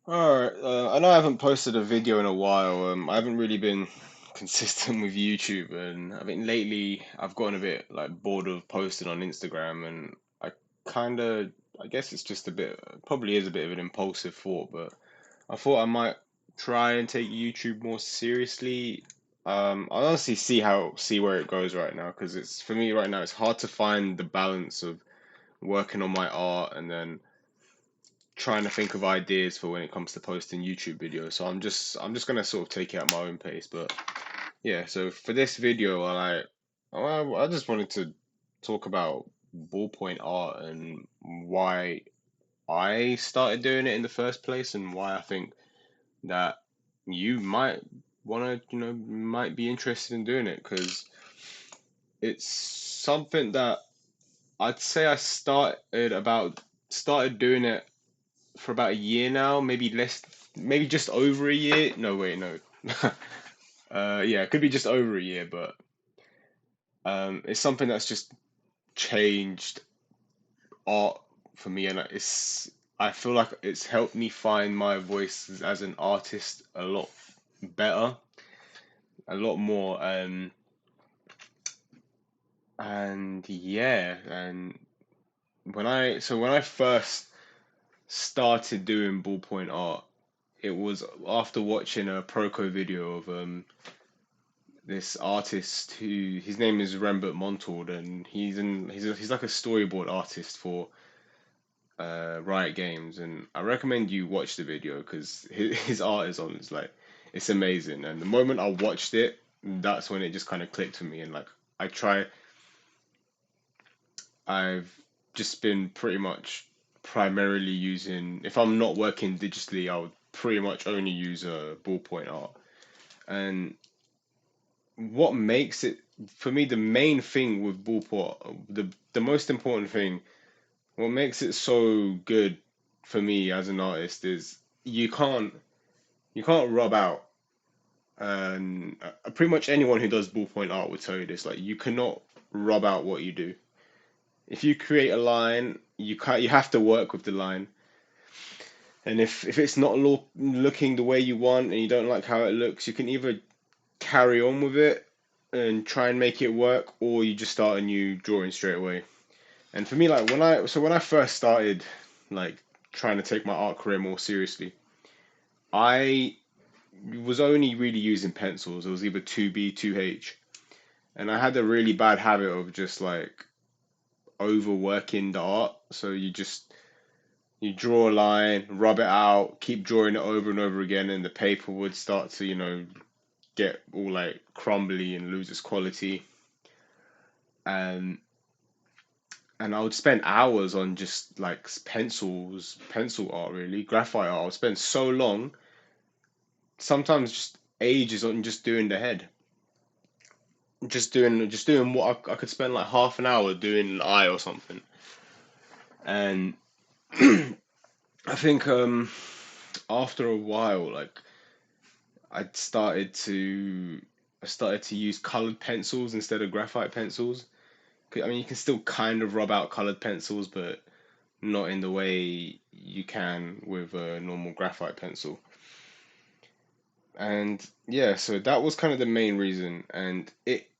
Alright, I know I haven't posted a video in a while. I haven't really been consistent with YouTube, and I think lately I've gotten a bit like bored of posting on Instagram, and I kind of, I guess it's just a bit, probably is a bit of an impulsive thought, but I thought I might try and take YouTube more seriously. I honestly see where it goes right now, because it's for me right now, it's hard to find the balance of working on my art and then trying to think of ideas for when it comes to posting YouTube videos. So I'm just gonna sort of take it at my own pace. But yeah, so for this video, I just wanted to talk about ballpoint art and why I started doing it in the first place, and why I think that you might want to, might be interested in doing it, because it's something that I'd say started doing it for about a year now, maybe less, maybe just over a year. No, wait, no. Yeah, it could be just over a year, but it's something that's just changed art for me, and I feel like it's helped me find my voice as an artist a lot better, a lot more, and yeah, and when I first started doing ballpoint art, it was after watching a Proco video of this artist who his name is Rembert Montold, and he's like a storyboard artist for Riot Games, and I recommend you watch the video because his art is on, it's like it's amazing. And the moment I watched it, that's when it just kind of clicked for me. And like I try, I've just been pretty much primarily using, if I'm not working digitally, I would pretty much only use ballpoint art. And what makes it, for me, the main thing with ballpoint, the most important thing, what makes it so good for me as an artist is you can't rub out. And pretty much anyone who does ballpoint art would tell you this. Like you cannot rub out what you do. If you create a line, you have to work with the line. And if it's not looking the way you want and you don't like how it looks, you can either carry on with it and try and make it work, or you just start a new drawing straight away. And for me, like when I first started, like trying to take my art career more seriously, I was only really using pencils. It was either 2B, 2H, and I had a really bad habit of just like overworking the art. So you draw a line, rub it out, keep drawing it over and over again, and the paper would start to get all like crumbly and lose its quality. And and I would spend hours on just like pencil art, really, graphite art. I would spend so long, sometimes just ages on just doing the head, just doing what I could spend like half an hour doing an eye or something. And I think after a while, like I started to I started to use colored pencils instead of graphite pencils. I mean, you can still kind of rub out colored pencils, but not in the way you can with a normal graphite pencil. And yeah, so that was kind of the main reason. And it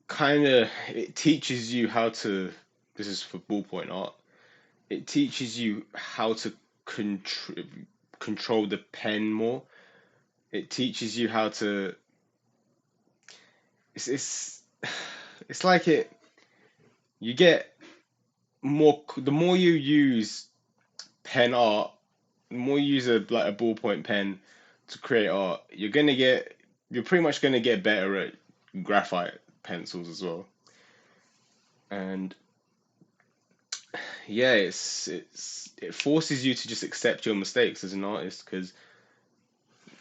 teaches you how to, this is for ballpoint art, it teaches you how to contr control the pen more. It teaches you how to, it's it's like you get the more you use pen art, the more you use a ballpoint pen to create art, you're pretty much gonna get better at graphite pencils as well. And yeah, it forces you to just accept your mistakes as an artist, because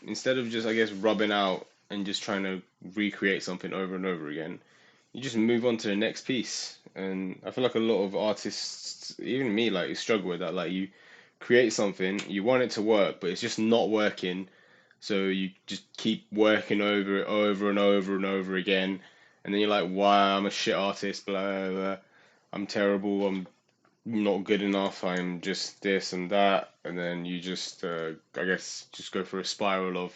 instead of just, I guess, rubbing out and just trying to recreate something over and over again, you just move on to the next piece. And I feel like a lot of artists, even me, like you struggle with that. Like you create something, you want it to work, but it's just not working. So you just keep working over it over and over and over again. And then you're like, wow, I'm a shit artist, blah, blah, blah. I'm terrible. not good enough. I'm just this and that, and then you just, I guess, just go through a spiral of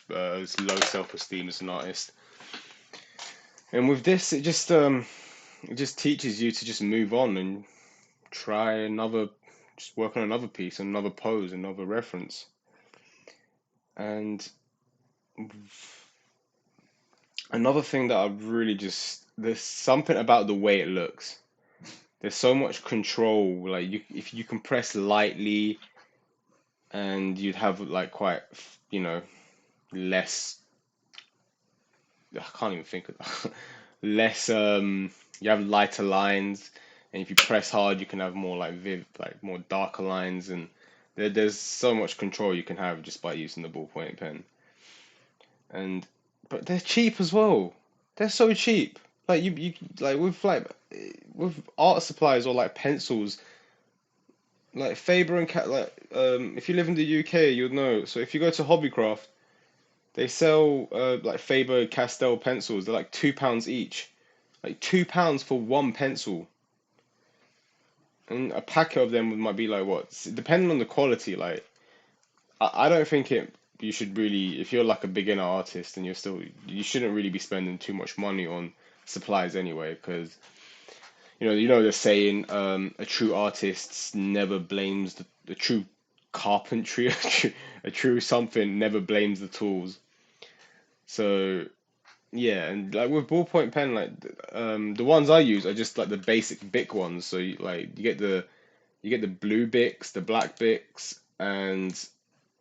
low self-esteem as an artist. And with this, it just teaches you to just move on and try another, just work on another piece, another pose, another reference. And another thing that I really just, there's something about the way it looks. There's so much control. Like if you compress lightly, and you'd have like quite, you know, less. I can't even think of that. Less. You have lighter lines, and if you press hard, you can have more like like more darker lines, and there's so much control you can have just by using the ballpoint pen. And but they're cheap as well. They're so cheap. Like you with art supplies or like pencils, like Faber and Cat. Like if you live in the UK, you'll know. So if you go to Hobbycraft, they sell like Faber Castell pencils. They're like £2 each. Like £2 for one pencil, and a packet of them might be like what? Depending on the quality. Like I don't think it. You should really, if you're like a beginner artist and you shouldn't really be spending too much money on supplies anyway, because you know the saying, a true artist never blames the true carpentry, a true something never blames the tools. So yeah, and like with ballpoint pen, like the ones I use are just like the basic BIC ones. So you get the blue BICs, the black BICs, and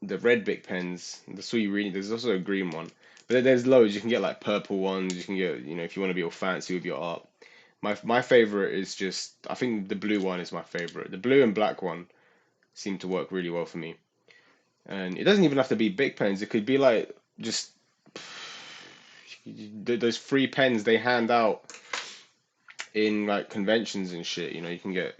the red BIC pens. That's all you really. There's also a green one, but there's loads. You can get like purple ones. You can get if you want to be all fancy with your art. My favorite is just I think the blue one is my favorite. The blue and black one seem to work really well for me. And it doesn't even have to be big pens. It could be like just those free pens they hand out in like conventions and shit. You can get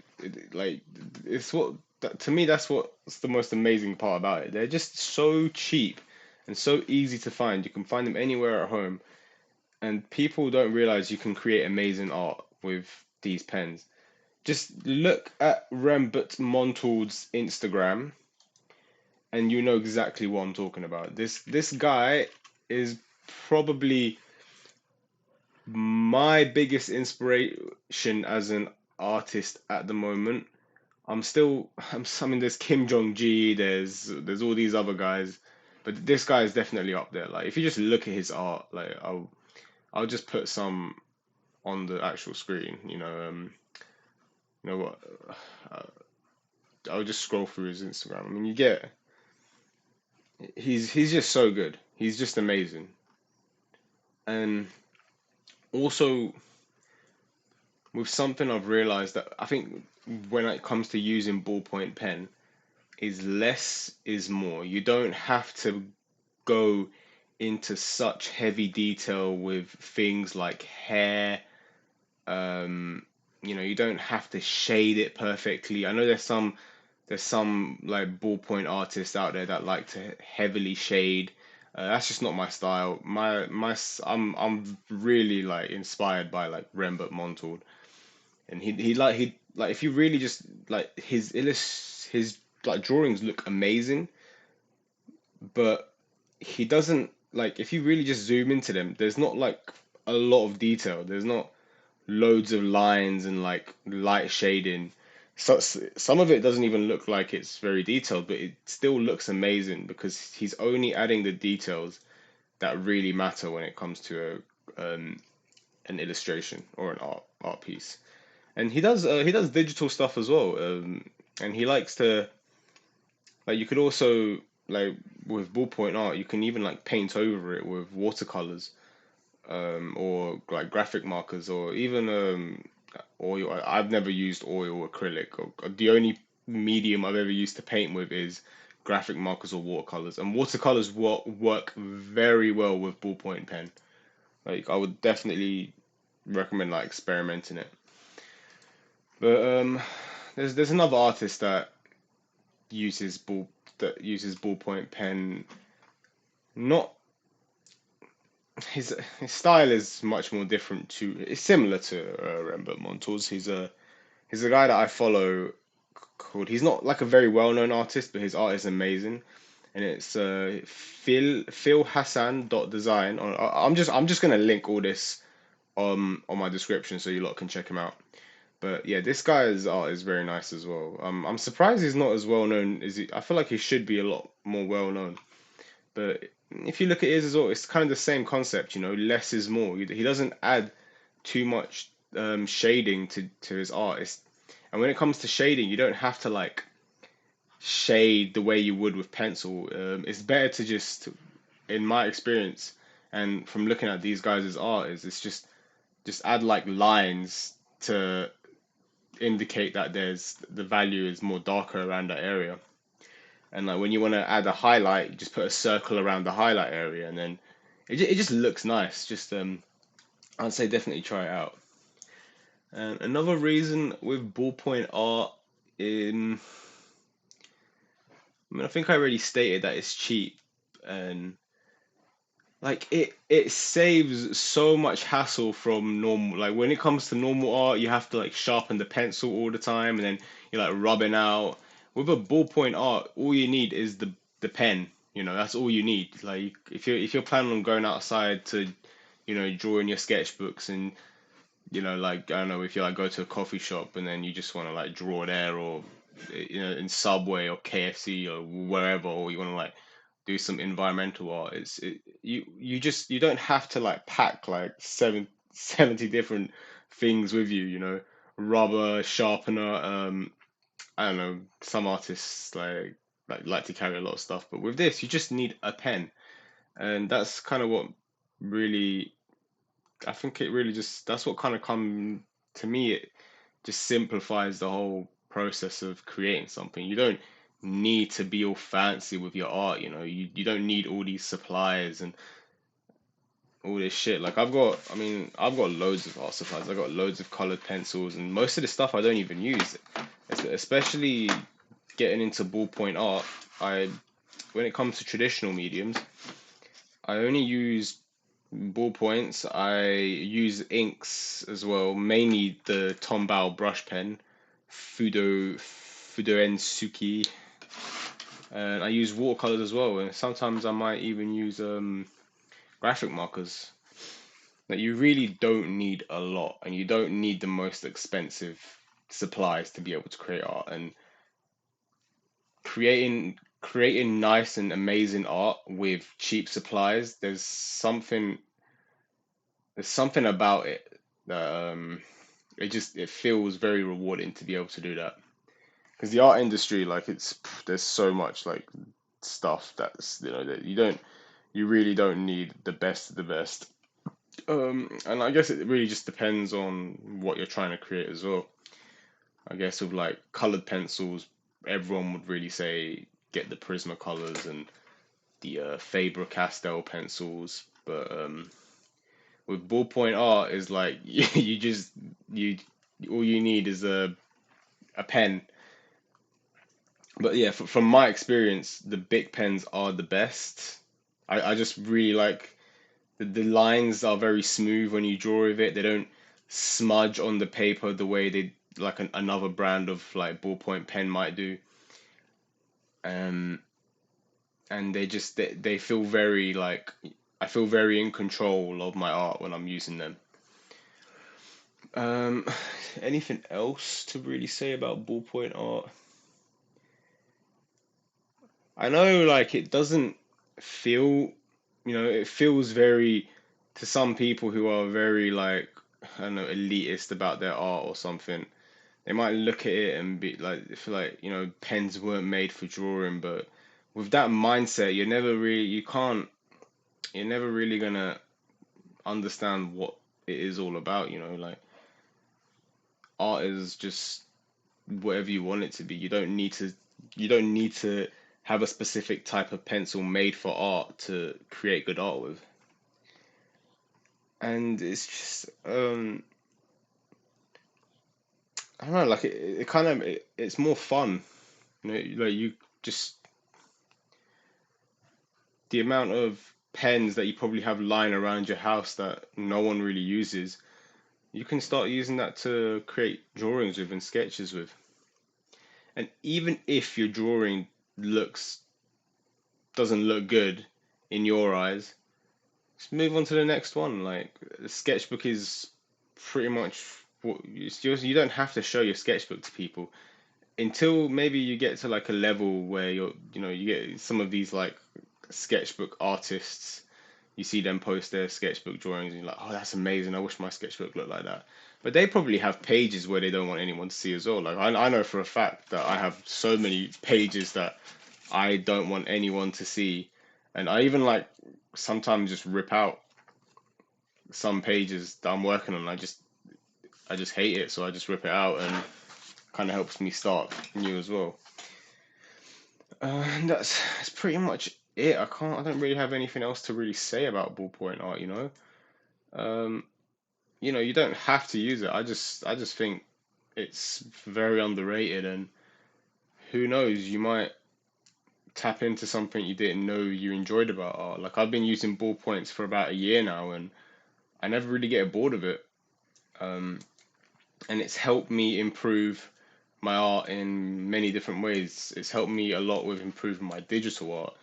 like it's what to me that's what's the most amazing part about it. They're just so cheap and so easy to find. You can find them anywhere at home, and people don't realize you can create amazing art with these pens. Just look at Rembert Montal's Instagram, and you know exactly what I'm talking about. This guy is probably my biggest inspiration as an artist at the moment. I mean, there's Kim Jong Gi, there's all these other guys, but this guy is definitely up there. Like, if you just look at his art, like, I'll just put some on the actual screen. You know what? Uh, I'll just scroll through his Instagram. I mean, he's just so good. He's just amazing. And also with something I've realized that I think when it comes to using ballpoint pen is less is more. You don't have to go into such heavy detail with things like hair. Um, you don't have to shade it perfectly. I know there's some like ballpoint artists out there that like to heavily shade. That's just not my style. I'm really like inspired by like Rembert Montal, and he if you really just like his like drawings look amazing, but he doesn't like if you really just zoom into them, there's not like a lot of detail. There's not loads of lines and like light shading. So some of it doesn't even look like it's very detailed, but it still looks amazing because he's only adding the details that really matter when it comes to an illustration or an art piece. And he does digital stuff as well. And he likes to like you could also like with ballpoint art, you can even like paint over it with watercolors, or like graphic markers, or even oil. I've never used oil or acrylic. The only medium I've ever used to paint with is graphic markers or watercolors, and watercolors work very well with ballpoint pen. Like I would definitely recommend like experimenting it. But there's another artist uses ball that uses ballpoint pen. Not his style is much more different to. It's similar to Rembert Montal's. He's a guy that I follow called. He's not like a very well-known artist, but his art is amazing, and it's Phil Hassan dot design. I'm just gonna link all this on my description so you lot can check him out. But yeah, this guy's art is very nice as well. I'm surprised he's not as well known as he. I feel like he should be a lot more well known. But if you look at his as well, it's kind of the same concept, less is more. He doesn't add too much shading to his art. And when it comes to shading, you don't have to like shade the way you would with pencil. It's better to just, in my experience, and from looking at these guys' art, is it's just add like lines to indicate that there's the value is more darker around that area. And like when you want to add a highlight, you just put a circle around the highlight area, and then it just looks nice. Just I'd say definitely try it out. And another reason with ballpoint art, in I mean, I think I already stated that it's cheap, and like it saves so much hassle from normal. Like when it comes to normal art, you have to like sharpen the pencil all the time, and then you're like rubbing out. With a ballpoint art, all you need is the pen. That's all you need. Like if you're planning on going outside to, draw in your sketchbooks, and like I don't know, if you like go to a coffee shop and then you just want to like draw there, or in Subway or KFC or wherever, or you want to like do some environmental art. You don't have to like pack like 70 different things with you, rubber, sharpener. I don't know, some artists like to carry a lot of stuff, but with this, you just need a pen, and that's kind of what really, I think it really just that's what kind of come to me. It just simplifies the whole process of creating something. You don't need to be all fancy with your art, you don't need all these supplies and all this shit. Like I mean, I've got loads of art supplies. I've got loads of colored pencils, and most of the stuff I don't even use. Especially getting into ballpoint art, I when it comes to traditional mediums, I only use ballpoints. I use inks as well, mainly the Tombow brush pen, Fudoen Suki, and I use watercolors as well. And sometimes I might even use graphic markers. Like you really don't need a lot, and you don't need the most expensive supplies to be able to create art. And creating nice and amazing art with cheap supplies, there's something about it that it feels very rewarding to be able to do that. Because the art industry, like there's so much like stuff that's that you really don't need the best of the best. And I guess it really just depends on what you're trying to create as well. I guess with like colored pencils, everyone would really say get the Prismacolors and the Faber-Castell pencils, but with ballpoint art is like you all you need is a pen. But yeah, from my experience, the big pens are the best. I just really like the lines are very smooth when you draw with it. They don't smudge on the paper the way they like another brand of like ballpoint pen might do. Um, and they feel very like I feel very in control of my art when I'm using them. Um, anything else to really say about ballpoint art? I know like it doesn't feel, it feels very to some people who are very like I don't know elitist about their art or something. They might look at it and be like feel like pens weren't made for drawing, but with that mindset, you're never really gonna understand what it is all about. Like art is just whatever you want it to be. You don't need to have a specific type of pencil made for art to create good art with. And it's just I don't know, like it kind of it's more fun. Like you just the amount of pens that you probably have lying around your house that no one really uses. you can start using that to create drawings with and sketches with. And even if your drawing looks doesn't look good in your eyes, just move on to the next one. Like the sketchbook is pretty much what you don't have to show your sketchbook to people until maybe you get to like a level where you get some of these like sketchbook artists. You see them post their sketchbook drawings and you're like, oh, that's amazing. I wish my sketchbook looked like that. But they probably have pages where they don't want anyone to see as well. Like I know for a fact that I have so many pages that I don't want anyone to see. And I even like sometimes just rip out some pages that I'm working on. I just hate it, so I just rip it out and kind of helps me start new as well. And that's pretty much it. I don't really have anything else to really say about ballpoint art, you know. Um, you don't have to use it. I just think it's very underrated, and who knows, you might tap into something you didn't know you enjoyed about art. Like I've been using ballpoints for about a year now, and I never really get bored of it. Um, and it's helped me improve my art in many different ways. It's helped me a lot with improving my digital art.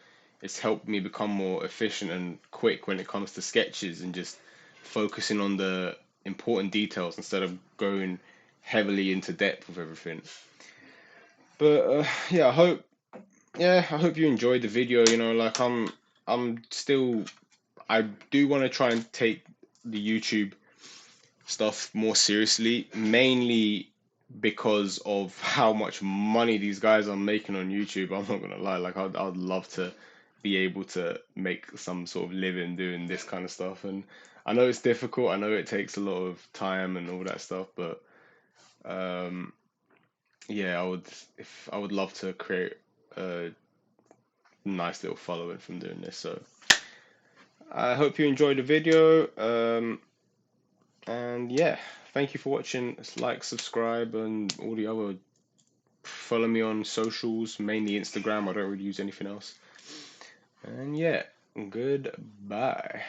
It's helped me become more efficient and quick when it comes to sketches and just focusing on the important details instead of going heavily into depth with everything. But yeah, I hope you enjoyed the video. Like I'm still I do want to try and take the YouTube stuff more seriously, mainly because of how much money these guys are making on YouTube. I'm not gonna lie, like I'd love to be able to make some sort of living doing this kind of stuff. And I know it's difficult, I know it takes a lot of time and all that stuff, but um, yeah, I would love to create a nice little following from doing this. So I hope you enjoyed the video. And yeah, thank you for watching. Like, subscribe, and all the other. Follow me on socials, mainly Instagram. I don't really use anything else. And yeah, goodbye.